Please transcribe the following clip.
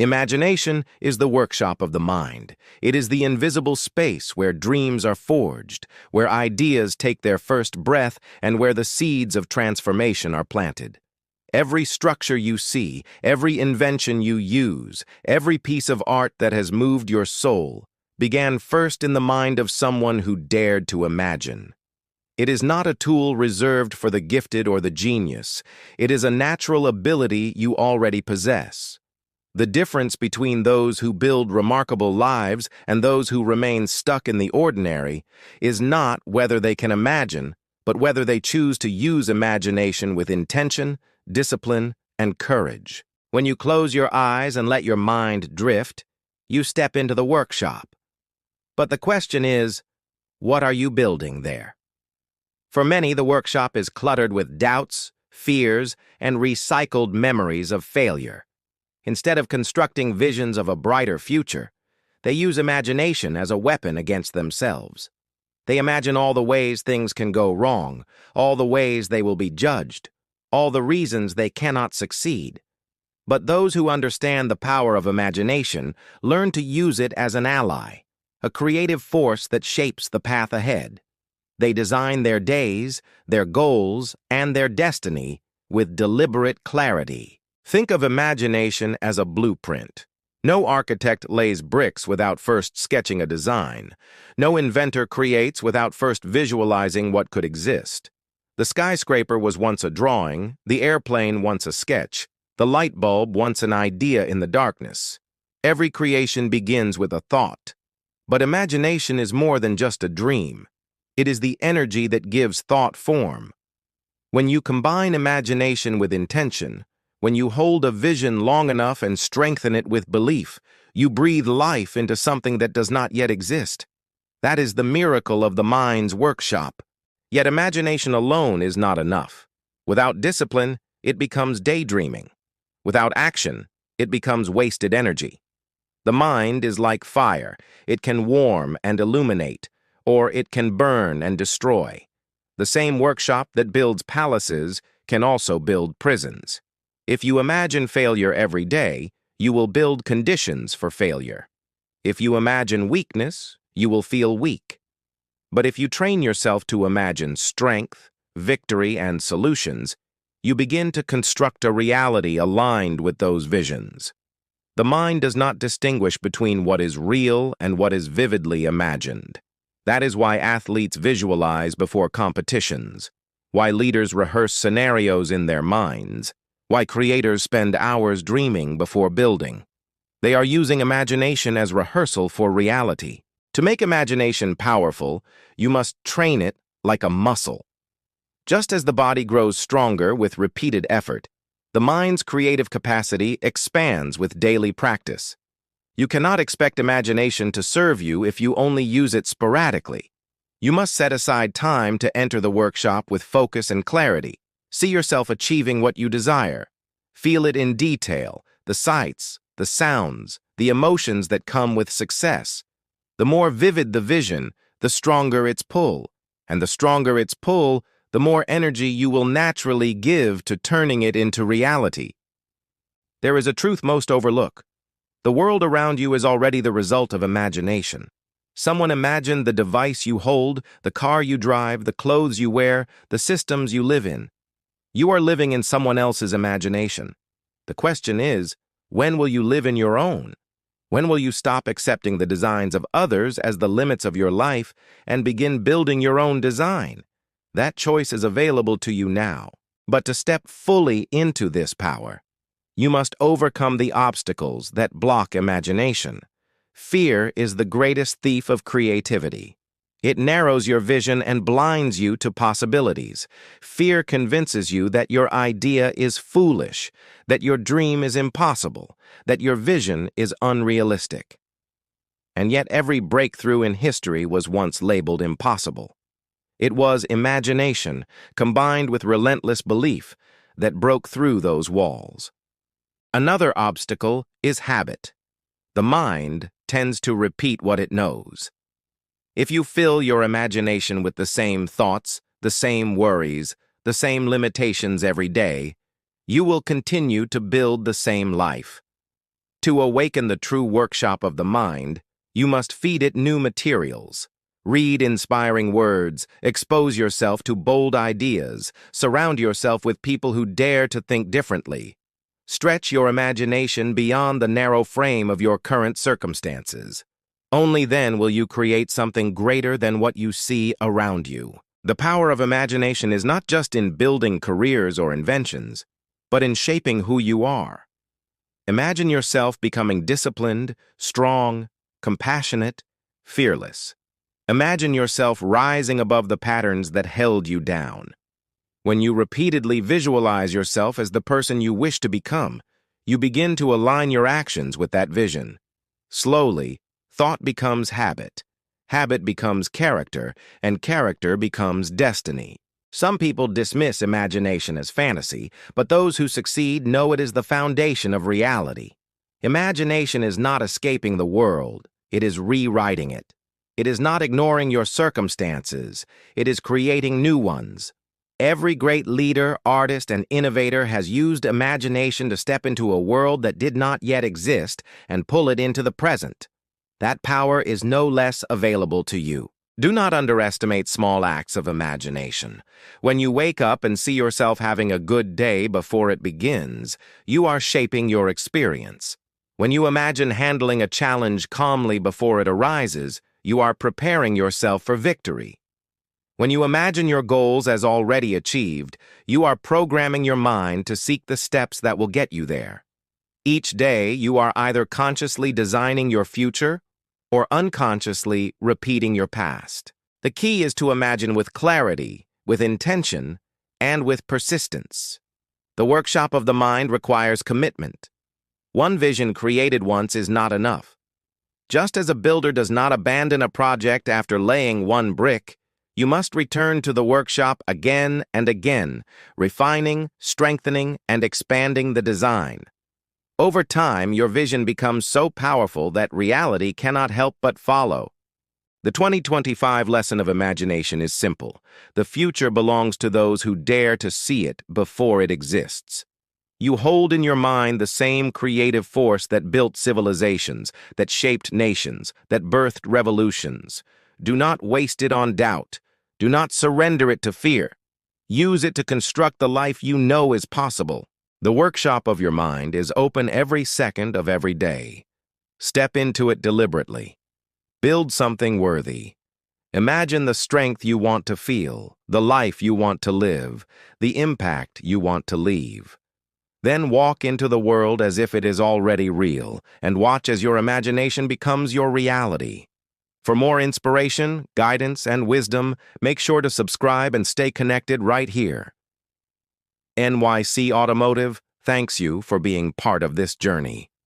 Imagination is the workshop of the mind. It is the invisible space where dreams are forged, where ideas take their first breath, and where the seeds of transformation are planted. Every structure you see, every invention you use, every piece of art that has moved your soul, began first in the mind of someone who dared to imagine. It is not a tool reserved for the gifted or the genius. It is a natural ability you already possess. The difference between those who build remarkable lives and those who remain stuck in the ordinary is not whether they can imagine, but whether they choose to use imagination with intention, discipline, and courage. When you close your eyes and let your mind drift, you step into the workshop. But the question is, what are you building there? For many, the workshop is cluttered with doubts, fears, and recycled memories of failure. Instead of constructing visions of a brighter future, they use imagination as a weapon against themselves. They imagine all the ways things can go wrong, all the ways they will be judged, all the reasons they cannot succeed. But those who understand the power of imagination learn to use it as an ally, a creative force that shapes the path ahead. They design their days, their goals, and their destiny with deliberate clarity. Think of imagination as a blueprint. No architect lays bricks without first sketching a design. No inventor creates without first visualizing what could exist. The skyscraper was once a drawing, the airplane once a sketch, the light bulb once an idea in the darkness. Every creation begins with a thought. But imagination is more than just a dream. It is the energy that gives thought form. When you combine imagination with intention, when you hold a vision long enough and strengthen it with belief, you breathe life into something that does not yet exist. That is the miracle of the mind's workshop. Yet imagination alone is not enough. Without discipline, it becomes daydreaming. Without action, it becomes wasted energy. The mind is like fire. It can warm and illuminate, or it can burn and destroy. The same workshop that builds palaces can also build prisons. If you imagine failure every day, you will build conditions for failure. If you imagine weakness, you will feel weak. But if you train yourself to imagine strength, victory, and solutions, you begin to construct a reality aligned with those visions. The mind does not distinguish between what is real and what is vividly imagined. That is why athletes visualize before competitions, why leaders rehearse scenarios in their minds, why creators spend hours dreaming before building. They are using imagination as rehearsal for reality. To make imagination powerful, you must train it like a muscle. Just as the body grows stronger with repeated effort, the mind's creative capacity expands with daily practice. You cannot expect imagination to serve you if you only use it sporadically. You must set aside time to enter the workshop with focus and clarity. See yourself achieving what you desire. Feel it in detail, the sights, the sounds, the emotions that come with success. The more vivid the vision, the stronger its pull. And the stronger its pull, the more energy you will naturally give to turning it into reality. There is a truth most overlooked. The world around you is already the result of imagination. Someone imagined the device you hold, the car you drive, the clothes you wear, the systems you live in. You are living in someone else's imagination. The question is, when will you live in your own? When will you stop accepting the designs of others as the limits of your life and begin building your own design? That choice is available to you now. But to step fully into this power, you must overcome the obstacles that block imagination. Fear is the greatest thief of creativity. It narrows your vision and blinds you to possibilities. Fear convinces you that your idea is foolish, that your dream is impossible, that your vision is unrealistic. And yet every breakthrough in history was once labeled impossible. It was imagination, combined with relentless belief, that broke through those walls. Another obstacle is habit. The mind tends to repeat what it knows. If you fill your imagination with the same thoughts, the same worries, the same limitations every day, you will continue to build the same life. To awaken the true workshop of the mind, you must feed it new materials. Read inspiring words, expose yourself to bold ideas, surround yourself with people who dare to think differently. Stretch your imagination beyond the narrow frame of your current circumstances. Only then will you create something greater than what you see around you. The power of imagination is not just in building careers or inventions, but in shaping who you are. Imagine yourself becoming disciplined, strong, compassionate, fearless. Imagine yourself rising above the patterns that held you down. When you repeatedly visualize yourself as the person you wish to become, you begin to align your actions with that vision. Slowly, thought becomes habit. Habit becomes character, and character becomes destiny. Some people dismiss imagination as fantasy, but those who succeed know it is the foundation of reality. Imagination is not escaping the world, it is rewriting it. It is not ignoring your circumstances, it is creating new ones. Every great leader, artist, and innovator has used imagination to step into a world that did not yet exist and pull it into the present. That power is no less available to you. Do not underestimate small acts of imagination. When you wake up and see yourself having a good day before it begins, you are shaping your experience. When you imagine handling a challenge calmly before it arises, you are preparing yourself for victory. When you imagine your goals as already achieved, you are programming your mind to seek the steps that will get you there. Each day, you are either consciously designing your future or unconsciously repeating your past. The key is to imagine with clarity, with intention, and with persistence. The workshop of the mind requires commitment. One vision created once is not enough. Just as a builder does not abandon a project after laying one brick, you must return to the workshop again and again, refining, strengthening, and expanding the design. Over time, your vision becomes so powerful that reality cannot help but follow. The 2025 lesson of imagination is simple. The future belongs to those who dare to see it before it exists. You hold in your mind the same creative force that built civilizations, that shaped nations, that birthed revolutions. Do not waste it on doubt. Do not surrender it to fear. Use it to construct the life you know is possible. The workshop of your mind is open every second of every day. Step into it deliberately. Build something worthy. Imagine the strength you want to feel, the life you want to live, the impact you want to leave. Then walk into the world as if it is already real, and watch as your imagination becomes your reality. For more inspiration, guidance, and wisdom, make sure to subscribe and stay connected right here. NYC Automotive thanks you for being part of this journey.